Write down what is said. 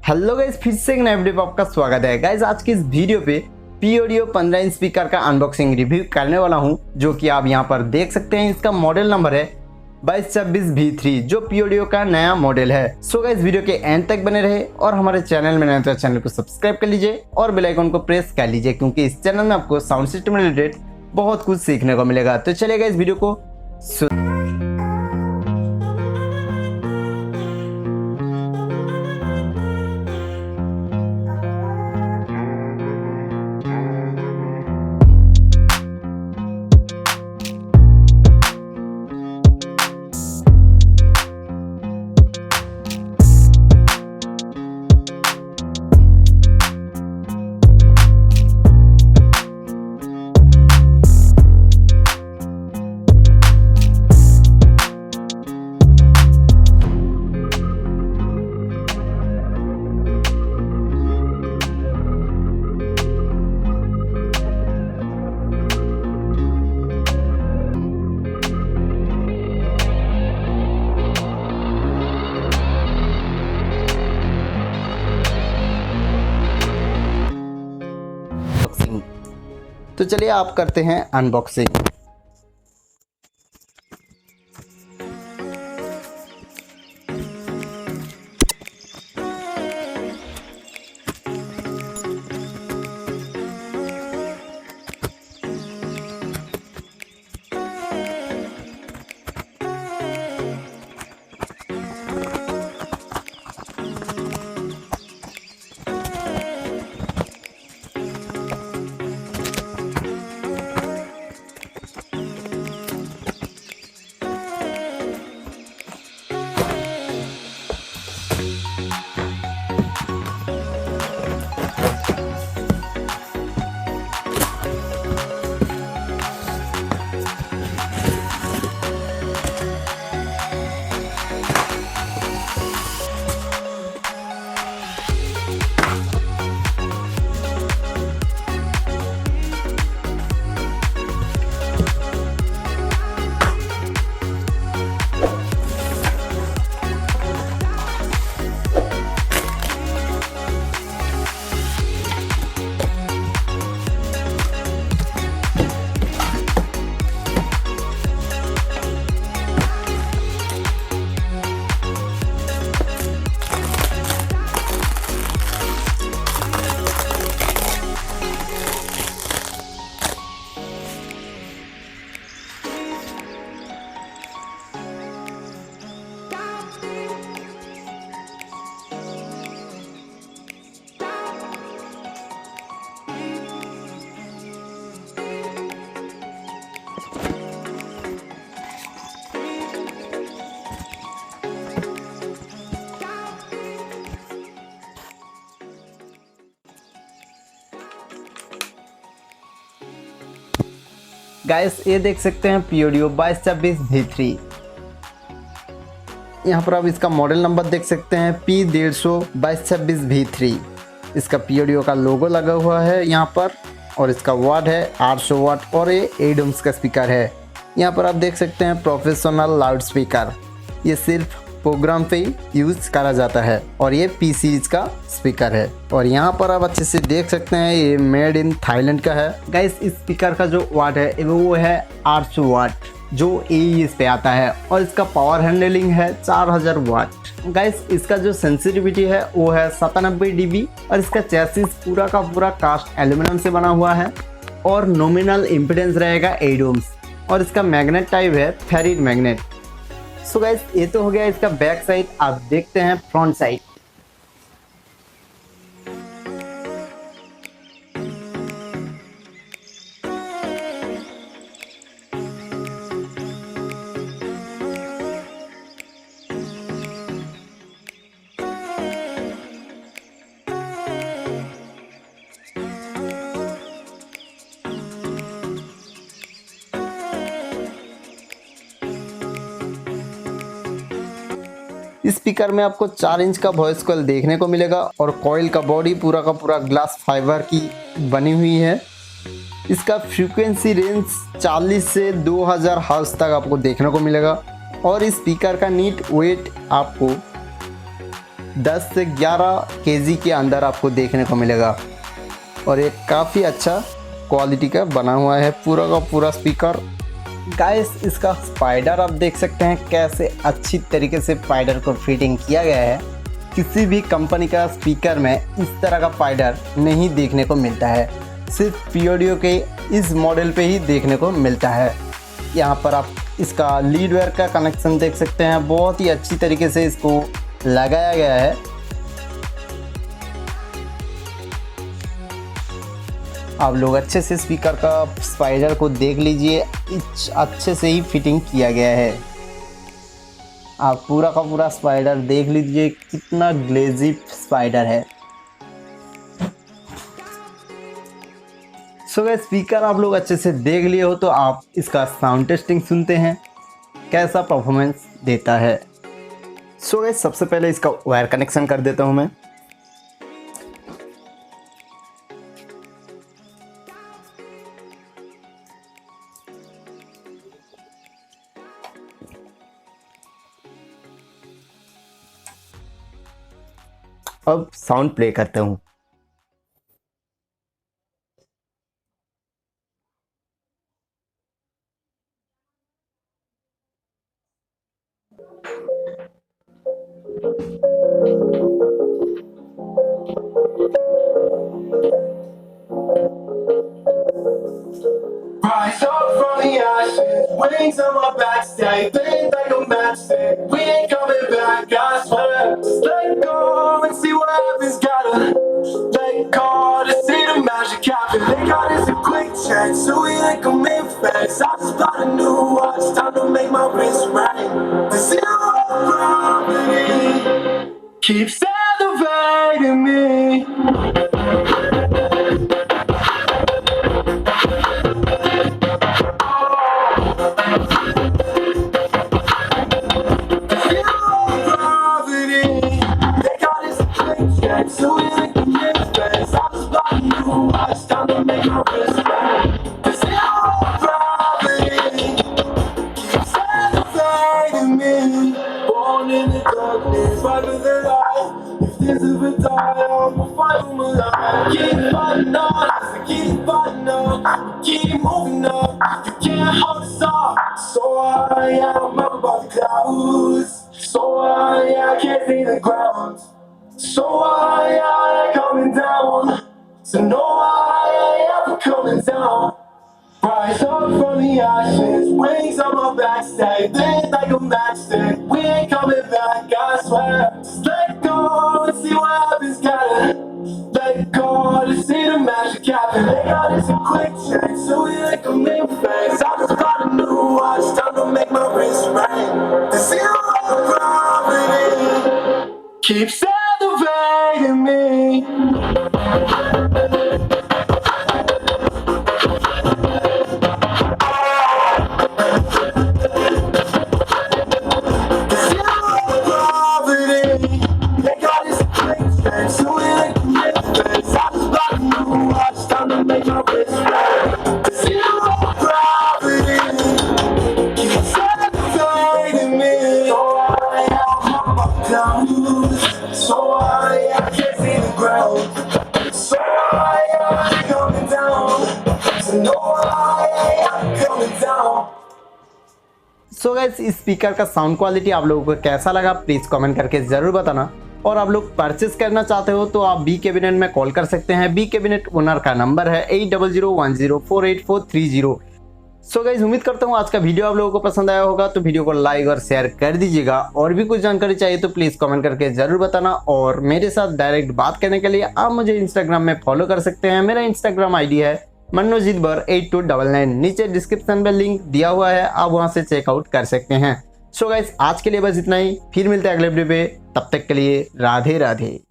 Hello guys, फिर से एक नए वीडियो पे आपका स्वागत है। गाइस आज की इस वीडियो पे paudio 15 इंच स्पीकर का अनबॉक्सिंग रिव्यू करने वाला हूं, जो कि आप यहां पर देख सकते हैं। इसका मॉडल नंबर है 2226V3, जो paudio का नया मॉडल है। सो गाइस वीडियो के एंड तक बने रहे और हमारे चैनल में नए तो चैनल को सब्सक्राइब कर लीजिए और बेल आइकन को प्रेस कर लीजिए, क्योंकि इस चैनल में आपको साउंड सिस्टम रिलेटेड बहुत कुछ सीखने को मिलेगा। तो चलिएगा इस वीडियो को तो चलिए आप करते हैं अनबॉक्सिंग। गाइस ये देख सकते हैं paudio 2226V3। यहाँ पर आप इसका मॉडल नंबर देख सकते हैं P150 इसका paudio का लोगो लगा हुआ है यहाँ पर, और इसका वाट है 800 वाट और ये 8 ohms का स्पीकर है। यहाँ पर आप देख सकते हैं प्रोफेशनल लाउड स्पीकर, ये सिर्फ प्रोग्राम पे ही यूज़ करा जाता है, और ये P सीरीज का स्पीकर है। और यहाँ पर आप अच्छे से देख सकते हैं ये मेड इन थाईलैंड का है। गाइस इस स्पीकर का जो वाट है वो है 800 वाट, जो AES पे आता है, और इसका पावर हैंडलिंग है 4000 वाट। गाइस इसका जो सेंसिटिविटी है वो है 97 dB, और इसका चैसिस पूरा का पूरा कास्ट एल्यूमिनियम से बना हुआ है, और नॉमिनल इम्पीडेंस रहेगा 8 ohms, और इसका मैग्नेट टाइप है फेरिट मैग्नेट। सो गाइस ये तो हो गया इसका बैक साइड। आप देखते हैं फ्रंट साइड। इस स्पीकर में आपको 4 इंच का वॉइस कॉइल देखने को मिलेगा, और कॉइल का बॉडी पूरा का पूरा ग्लास फाइबर की बनी हुई है। इसका फ्रीक्वेंसी रेंज 40 से 2000 हर्ट्ज तक आपको देखने को मिलेगा, और इस स्पीकर का नीट वेट आपको 10 से 11 केजी के अंदर आपको देखने को मिलेगा और ये काफ़ी अच्छा क्वालिटी का बना हुआ है पूरा का पूरा स्पीकर। गाइस इसका स्पाइडर आप देख सकते हैं कैसे अच्छी तरीके से स्पाइडर को फिटिंग किया गया है। किसी भी कंपनी का स्पीकर में इस तरह का स्पाइडर नहीं देखने को मिलता है, सिर्फ paudio के इस मॉडल पे ही देखने को मिलता है। यहाँ पर आप इसका लीड वायर का कनेक्शन देख सकते हैं, बहुत ही अच्छी तरीके से इसको लगाया गया है। आप लोग अच्छे से स्पीकर का स्पाइडर को देख लीजिए, अच्छे से ही फिटिंग किया गया है। आप पूरा का पूरा स्पाइडर देख लीजिए, कितना ग्लेजी स्पाइडर है। सो गाइस स्पीकर आप लोग अच्छे से देख लिए हो तो आप इसका साउंड टेस्टिंग सुनते हैं कैसा परफॉर्मेंस देता है। सो गाइस सबसे पहले इसका वायर कनेक्शन कर देता हूं मैं। अब साउंड प्ले करता हूं। Rise up from the ashes, wings on my back, stay big like a matchstick. We ain't coming back, I swear. Just let go and see what happens. Gotta let go to see the magic happen. They got us a quick check, so we ain't coming fast. I just bought a new watch, time to make my wrist ring. The zero gravity keeps elevating me. So we ain't the misfits. I just bought a new watch, time to make my wrist ring. The zero gravity keeps elevating me. Born in the darkness, fighter than light. If there's a bataya, I'ma fight for my life. Keep fighting on, keep fighting on, keep moving up. You can't hold us up. So I am up above the clouds. So I can't see the ground. So I ain't coming down. So no, I ain't ever coming down. Rise up from the ashes, wings on my back, stay lit like a matchstick. We ain't coming back, I swear. Just let go and see what happens. Gotta let go to see the magic happen. They got us a quick check, so we ain't coming fast. I just bought a new watch, time to make my wrist ring. The zero gravity keeps elevating me. The zero gravity, they got us a quick check, so we ain't coming fast. I just bought a new watch, time to make my wrist ring. The zero gravity keeps elevating me. Oh, I am up down. So I can't see the ground. So I ain't coming down. So no, I ain't coming down. So guys इस speaker का sound quality आप लोगों को कैसा लगा please comment करके ज़रूर बताना। और आप लोग परचेस करना चाहते हो तो आप बी कैबिनेट में कॉल कर सकते हैं। बी कैबिनेट ओनर का नंबर है 8001048430। सो गाइस उम्मीद करता हूँ आज का वीडियो आप लोगों को पसंद आया होगा, तो वीडियो को लाइक और शेयर कर दीजिएगा। और भी कुछ जानकारी चाहिए तो प्लीज़ कमेंट करके ज़रूर बताना। और मेरे साथ डायरेक्ट बात करने के लिए आप मुझे इंस्टाग्राम में फॉलो कर सकते हैं। मेरा इंस्टाग्राम आईडी है मनोजितबर8299। नीचे डिस्क्रिप्शन में लिंक दिया हुआ है, आप वहां से चेकआउट कर सकते हैं। सो गाइस आज के लिए बस इतना ही, फिर मिलते हैं अगले वीडियो पे। तब तक के लिए राधे राधे।